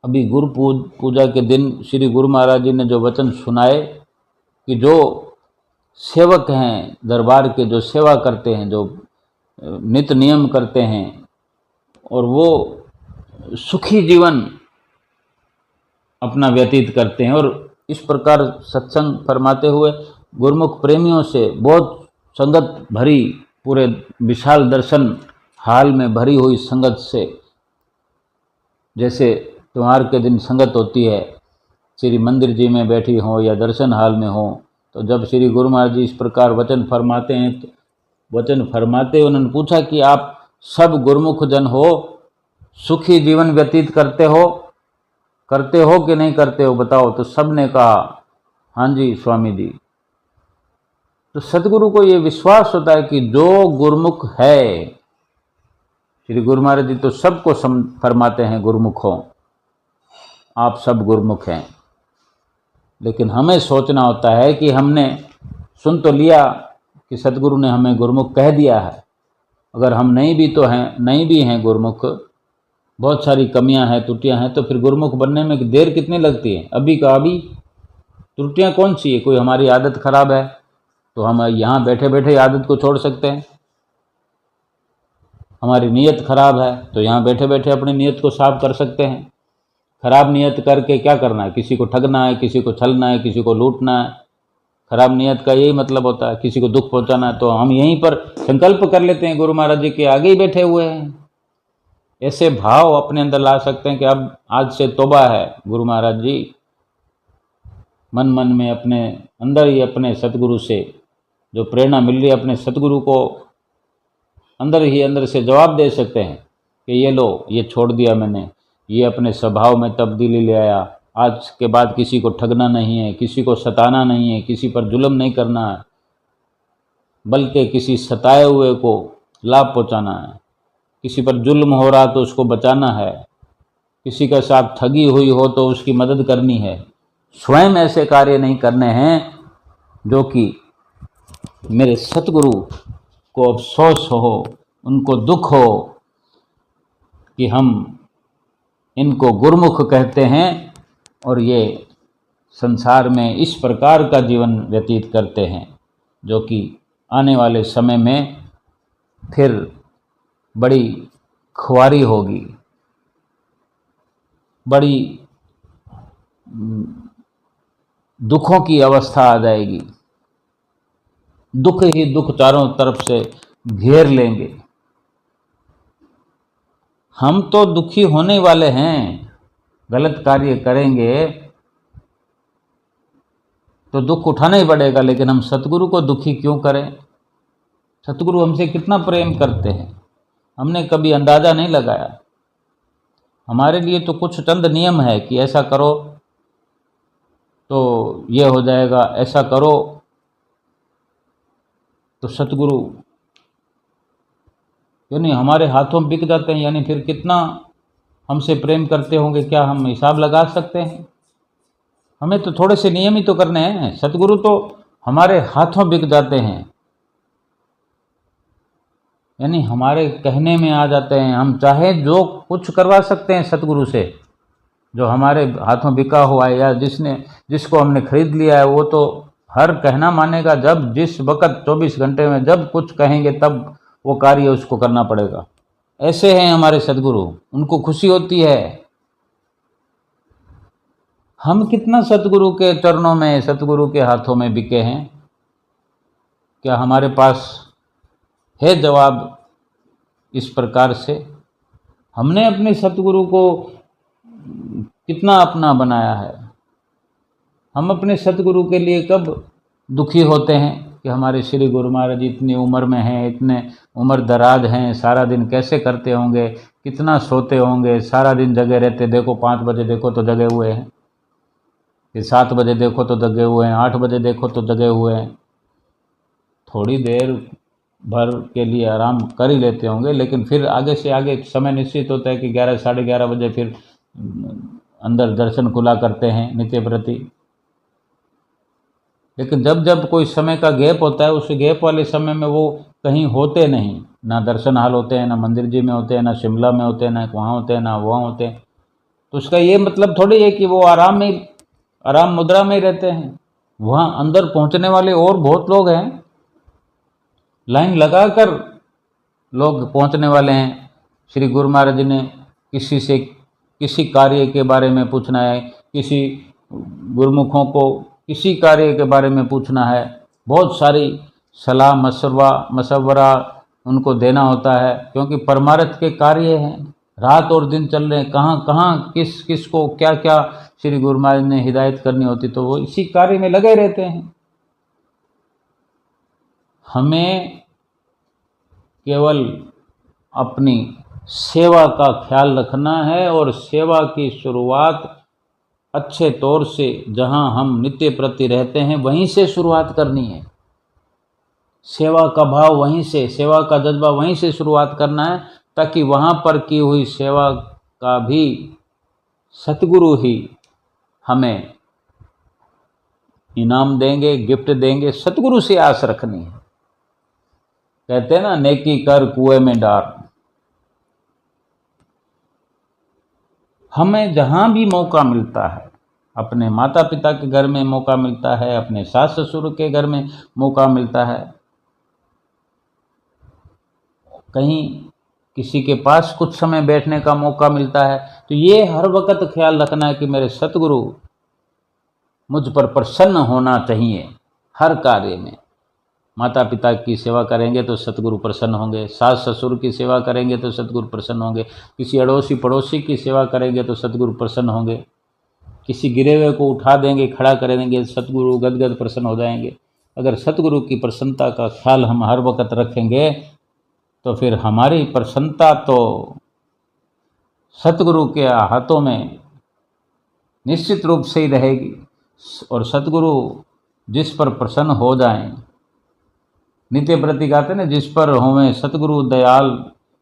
अभी गुरु पूजा के दिन श्री गुरु महाराज जी ने जो वचन सुनाए कि जो सेवक हैं दरबार के, जो सेवा करते हैं, जो नित नियम करते हैं और वो सुखी जीवन अपना व्यतीत करते हैं, और इस प्रकार सत्संग फरमाते हुए गुरुमुख प्रेमियों से बहुत संगत भरी, पूरे विशाल दर्शन हाल में भरी हुई संगत से, जैसे त्योहार के दिन संगत होती है, श्री मंदिर जी में बैठी हो या दर्शन हाल में हो, तो जब श्री गुरु महाराज जी इस प्रकार वचन फरमाते हैं तो वचन फरमाते उन्होंने पूछा कि आप सब गुरुमुख जन हो, सुखी जीवन व्यतीत करते हो कि नहीं करते हो, बताओ। तो सब ने कहा हाँ जी स्वामी जी। तो सतगुरु को ये विश्वास होता है कि जो गुरुमुख है, श्री गुरु महाराज जी तो सबको फरमाते हैं गुरुमुख हो, आप सब गुरुमुख हैं। लेकिन हमें सोचना होता है कि हमने सुन तो लिया कि सतगुरु ने हमें गुरुमुख कह दिया है, अगर हम नहीं भी हैं गुरुमुख, बहुत सारी कमियां हैं, त्रुटियां हैं, तो फिर गुरुमुख बनने में देर कितनी लगती है। अभी का अभी त्रुटियां कौन सी है? कोई हमारी आदत खराब है तो हम यहाँ बैठे बैठे आदत को छोड़ सकते हैं, हमारी नीयत खराब है तो यहाँ बैठे बैठे अपनी नीयत को साफ कर सकते हैं। खराब नीयत करके क्या करना है? किसी को ठगना है, किसी को छलना है, किसी को लूटना है। खराब नीयत का यही मतलब होता है, किसी को दुख पहुंचाना है। तो हम यहीं पर संकल्प कर लेते हैं, गुरु महाराज जी के आगे ही बैठे हुए हैं। ऐसे भाव अपने अंदर ला सकते हैं कि अब आज से तौबा है गुरु महाराज जी, मन मन में अपने अंदर ही अपने सतगुरु से जो प्रेरणा मिल रही है, अपने सतगुरु को अंदर ही अंदर से जवाब दे सकते हैं कि ये लो, ये छोड़ दिया मैंने, ये अपने स्वभाव में तब्दीली ले आया। आज के बाद किसी को ठगना नहीं है, किसी को सताना नहीं है, किसी पर जुल्म नहीं करना है, बल्कि किसी सताए हुए को लाभ पहुंचाना है। किसी पर जुल्म हो रहा तो उसको बचाना है, किसी के साथ ठगी हुई हो तो उसकी मदद करनी है। स्वयं ऐसे कार्य नहीं करने हैं जो कि मेरे सतगुरु को अफसोस हो, उनको दुख हो कि हम इनको गुरुमुख कहते हैं और ये संसार में इस प्रकार का जीवन व्यतीत करते हैं जो कि आने वाले समय में फिर बड़ी खुआरी होगी, बड़ी दुखों की अवस्था आ जाएगी, दुख ही दुख चारों तरफ से घेर लेंगे। हम तो दुखी होने वाले हैं, गलत कार्य करेंगे तो दुख उठाना ही पड़ेगा, लेकिन हम सतगुरु को दुखी क्यों करें? सतगुरु हमसे कितना प्रेम करते हैं, हमने कभी अंदाज़ा नहीं लगाया। हमारे लिए तो कुछ चंद नियम है कि ऐसा करो तो ये हो जाएगा, ऐसा करो तो सतगुरु यानी हमारे हाथों बिक जाते हैं, यानी फिर कितना हमसे प्रेम करते होंगे, क्या हम हिसाब लगा सकते हैं? हमें तो थोड़े से नियम ही तो करने हैं, सतगुरु तो हमारे हाथों बिक जाते हैं, यानी हमारे कहने में आ जाते हैं। हम चाहे जो कुछ करवा सकते हैं सतगुरु से, जो हमारे हाथों बिका हुआ है या जिसको हमने खरीद लिया है, वो तो हर कहना मानेगा। जब जिस वक़्त 24 घंटे में जब कुछ कहेंगे तब वो कार्य उसको करना पड़ेगा। ऐसे हैं हमारे सतगुरु, उनको खुशी होती है। हम कितना सतगुरु के चरणों में, सतगुरु के हाथों में बिके हैं? क्या हमारे पास है जवाब इस प्रकार से? हमने अपने सतगुरु को कितना अपना बनाया है? हम अपने सतगुरु के लिए कब दुखी होते हैं कि हमारे श्री गुरु महाराज इतनी उम्र में हैं, इतने उम्र दराज हैं, सारा दिन कैसे करते होंगे, कितना सोते होंगे, सारा दिन जगे रहते। देखो 5 बजे देखो तो जगे हुए हैं, फिर 7 बजे देखो तो जगे हुए हैं, 8 बजे देखो तो जगे हुए हैं। थोड़ी देर भर के लिए आराम कर ही लेते होंगे, लेकिन फिर आगे से आगे समय निश्चित होता है कि 11 साढ़े 11 बजे फिर अंदर दर्शन खुला करते हैं नित्य प्रति। लेकिन जब जब कोई समय का गैप होता है, उस गैप वाले समय में वो कहीं होते नहीं, ना दर्शन हाल होते हैं, ना मंदिर जी में होते हैं, ना शिमला में होते हैं, ना वहाँ होते हैं, ना वहाँ होते हैं। तो उसका ये मतलब थोड़ी है कि वो आराम मुद्रा में ही रहते हैं। वहाँ अंदर पहुँचने वाले और बहुत लोग हैं, लाइन लगाकर लोग पहुँचने वाले हैं। श्री गुरु महाराज ने किसी से किसी कार्य के बारे में पूछना है, किसी गुरुमुखों को किसी कार्य के बारे में पूछना है, बहुत सारी सलाह मशवरा उनको देना होता है, क्योंकि परमार्थ के कार्य हैं। रात और दिन चल रहे हैं, कहाँ कहाँ किस को क्या क्या श्री गुरु महाराज ने हिदायत करनी होती, तो वो इसी कार्य में लगे रहते हैं। हमें केवल अपनी सेवा का ख्याल रखना है, और सेवा की शुरुआत अच्छे तौर से जहां हम नित्य प्रति रहते हैं वहीं से शुरुआत करनी है। सेवा का भाव वहीं से, सेवा का जज्बा वहीं से शुरुआत करना है, ताकि वहां पर की हुई सेवा का भी सतगुरु ही हमें इनाम देंगे, गिफ्ट देंगे। सतगुरु से आस रखनी है। कहते हैं ना, नेकी कर कुएं में डार। हमें जहां भी मौका मिलता है, अपने माता पिता के घर में मौका मिलता है, अपने सास ससुर के घर में मौका मिलता है, कहीं किसी के पास कुछ समय बैठने का मौका मिलता है, तो ये हर वक्त ख्याल रखना है कि मेरे सतगुरु मुझ पर प्रसन्न होना चाहिए। हर कार्य में माता पिता की सेवा करेंगे तो सतगुरु प्रसन्न होंगे, सास ससुर की सेवा करेंगे तो सतगुरु प्रसन्न होंगे, किसी अड़ोसी पड़ोसी की सेवा करेंगे तो सतगुरु प्रसन्न होंगे, किसी गिरे हुए को उठा देंगे, खड़ा कर देंगे, सतगुरु गदगद प्रसन्न हो जाएंगे। अगर सतगुरु की प्रसन्नता का ख्याल हम हर वक्त रखेंगे तो फिर हमारी प्रसन्नता तो सतगुरु के हाथों में निश्चित रूप से ही रहेगी। और सतगुरु जिस पर प्रसन्न हो जाएं, नित्य प्रति गाते हैं ना, जिस पर होवें सतगुरु दयाल,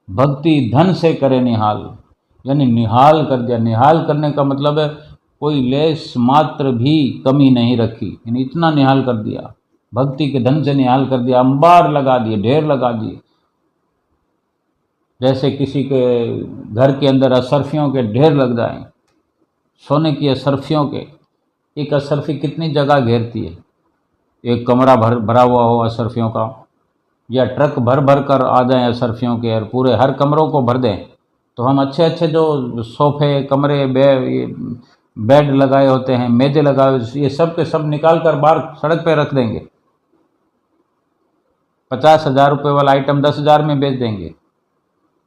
भक्ति धन से करे निहाल। यानी निहाल कर दिया। निहाल करने का मतलब है कोई लेस मात्र भी कमी नहीं रखी, यानी इतना निहाल कर दिया, भक्ति के धन से निहाल कर दिया, अंबार लगा दिए, ढेर लगा दिए। जैसे किसी के घर के अंदर असरफियों के ढेर लग जाएं, सोने की असरफियों के। एक असरफी कितनी जगह घेरती है? एक कमरा भरा हुआ हो असरफियों का, या ट्रक भर भर कर आ जाएं असरफियों के और पूरे हर कमरों को भर दें, तो हम अच्छे अच्छे जो सोफे, कमरे, बेड लगाए होते हैं, मेज़ें लगाए, ये सब के सब निकाल कर बाहर सड़क पे रख देंगे। 50,000 रुपये वाला आइटम 10,000 में बेच देंगे,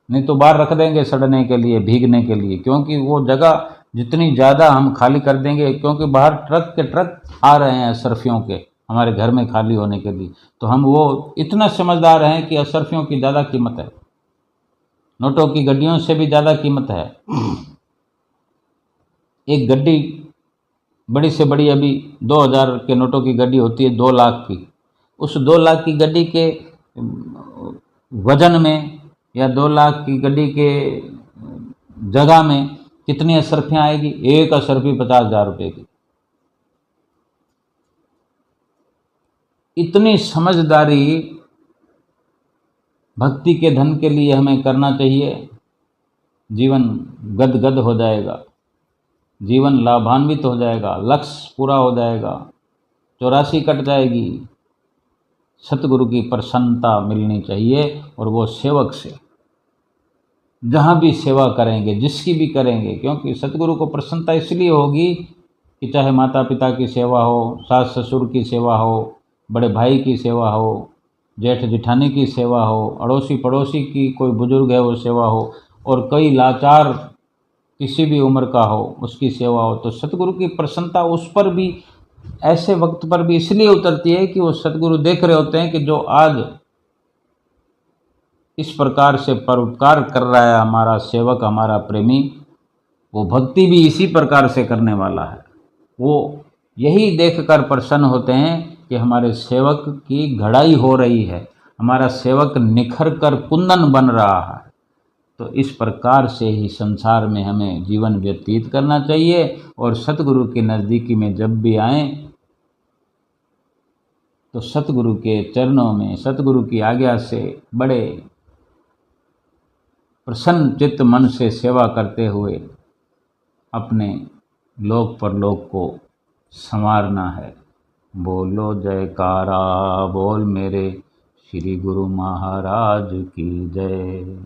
नहीं तो बाहर रख देंगे सड़ने के लिए, भीगने के लिए, क्योंकि वो जगह जितनी ज़्यादा हम खाली कर देंगे, क्योंकि बाहर ट्रक के ट्रक आ रहे हैं असरफियों के हमारे घर में खाली होने के लिए, तो हम वो इतना समझदार हैं कि असरफियों की ज़्यादा कीमत है, नोटों की गड्डियों से भी ज़्यादा कीमत है। एक गड्डी बड़ी से बड़ी अभी 2000 के नोटों की गड्डी होती है 2 लाख की। उस 2 लाख की गड्डी के वजन में या 2 लाख की गड्डी के जगह में कितनी असरफियाँ आएगी? एक असरफी 50,000 रुपये की। इतनी समझदारी भक्ति के धन के लिए हमें करना चाहिए, जीवन गदगद हो जाएगा, जीवन लाभान्वित हो जाएगा, लक्ष्य पूरा हो जाएगा, 84 कट जाएगी। सतगुरु की प्रसन्नता मिलनी चाहिए, और वो सेवक से जहाँ भी सेवा करेंगे, जिसकी भी करेंगे, क्योंकि सतगुरु को प्रसन्नता इसलिए होगी कि चाहे माता पिता की सेवा हो, सास ससुर की सेवा हो, बड़े भाई की सेवा हो, जेठ जिठानी की सेवा हो, अड़ोसी पड़ोसी की कोई बुजुर्ग है वो सेवा हो, और कोई लाचार किसी भी उम्र का हो उसकी सेवा हो, तो सतगुरु की प्रसन्नता उस पर भी, ऐसे वक्त पर भी इसलिए उतरती है कि वो सतगुरु देख रहे होते हैं कि जो आज इस प्रकार से परोपकार कर रहा है हमारा सेवक, हमारा प्रेमी, वो भक्ति भी इसी प्रकार से करने वाला है। वो यही देखकर प्रसन्न होते हैं कि हमारे सेवक की घड़ाई हो रही है, हमारा सेवक निखर कर कुंदन बन रहा है। तो इस प्रकार से ही संसार में हमें जीवन व्यतीत करना चाहिए, और सतगुरु के नज़दीकी में जब भी आएँ तो सतगुरु के चरणों में, सतगुरु की आज्ञा से बड़े प्रसन्न चित्त मन से सेवा करते हुए अपने लोक परलोक को संवारना है। बोलो जयकारा बोल मेरे श्री गुरु महाराज की जय।